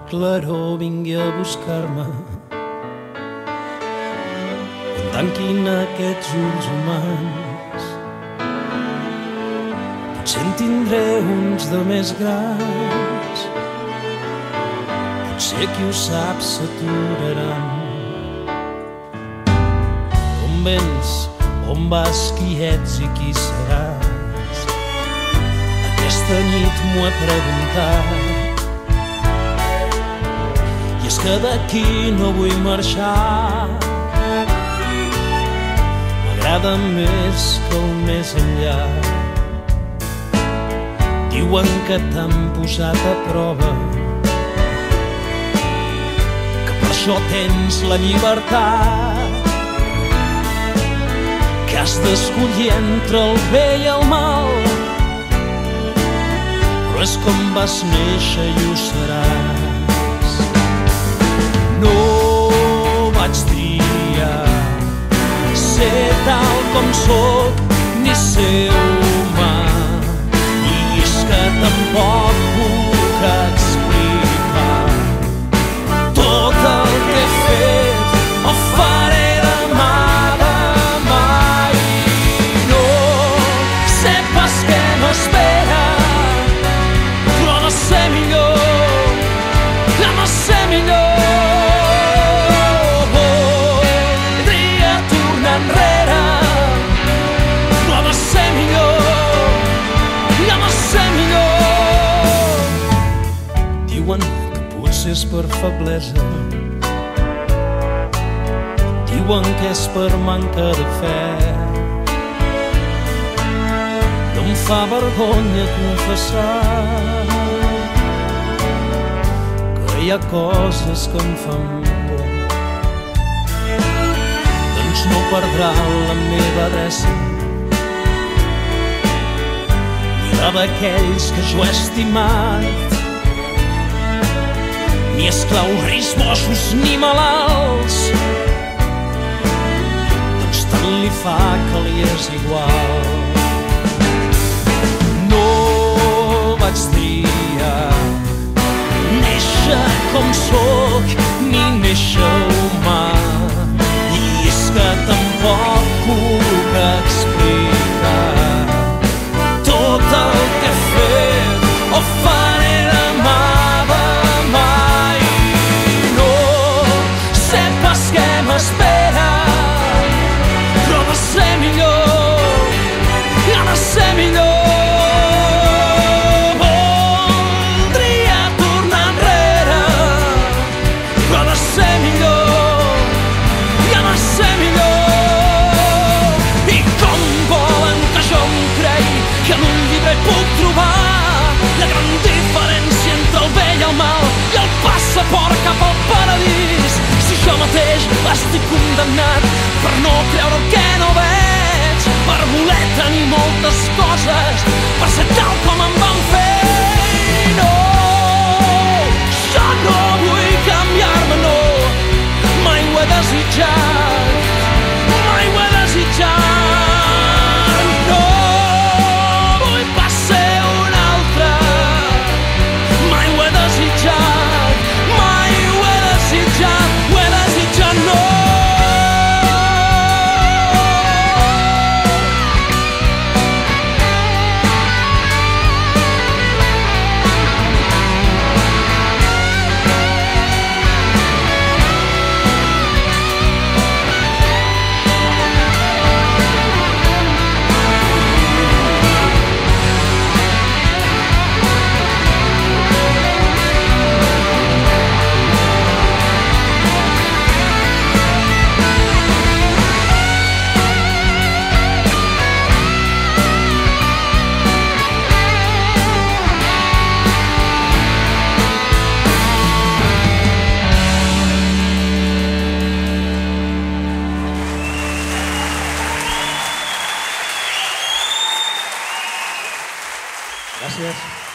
claror vingui a buscar-me. Quan tanquin aquests ulls humans, potser en tindré uns de més grans. Potser qui ho sap s'aturaran. On vens, on vas, qui ets i qui seràs? Aquesta nit m'ho he preguntat, i és que d'aquí no vull marxar. M'agrada més que el més enllà. Diuen que t'han posat a prova, que per això tens la llibertat, que has d'escollir entre el bé i el mal. Però és com vas néixer i ho seràs. No vaig triar ser tal com sóc, ni ser humà, i és que tampoc puc explicar tot el que he fet o faré demà. No sé pas què m'espera, però ha de ser millor, ha de ser millor. Diuen que potser és per feblesa, diuen que és per manca de fe. No em fa vergonya confessar que hi ha coses que em fan por. Doncs no perdrà la meva adreça, ni la d'aquells que jo he estimat, ni esclaus risbosos ni malalts. Doncs tant li fa que li és igual. No vaig triar néixer com sóc, ni néixer humà, i és que tampoc puc explicar tot el que he fet o faré demà. Espera, però ha de ser millor, ha de ser millor. Voldria tornar enrere, però ha de ser millor, ha de ser millor. I com volen que jo em cregui que en un llibre puc trobar la gran diferència entre el bé i el mal i el passaport cap al paradís? Jo mateix estic condemnat per no creure el que no veig, per voler tenir moltes coses, per ser tal com em van fer. No, jo no vull canviar-me, no, mai ho he desitjat, mai ho he desitjat. No vull pas ser un altre, mai ho he desitjat, mai ho he desitjat. Gràcies.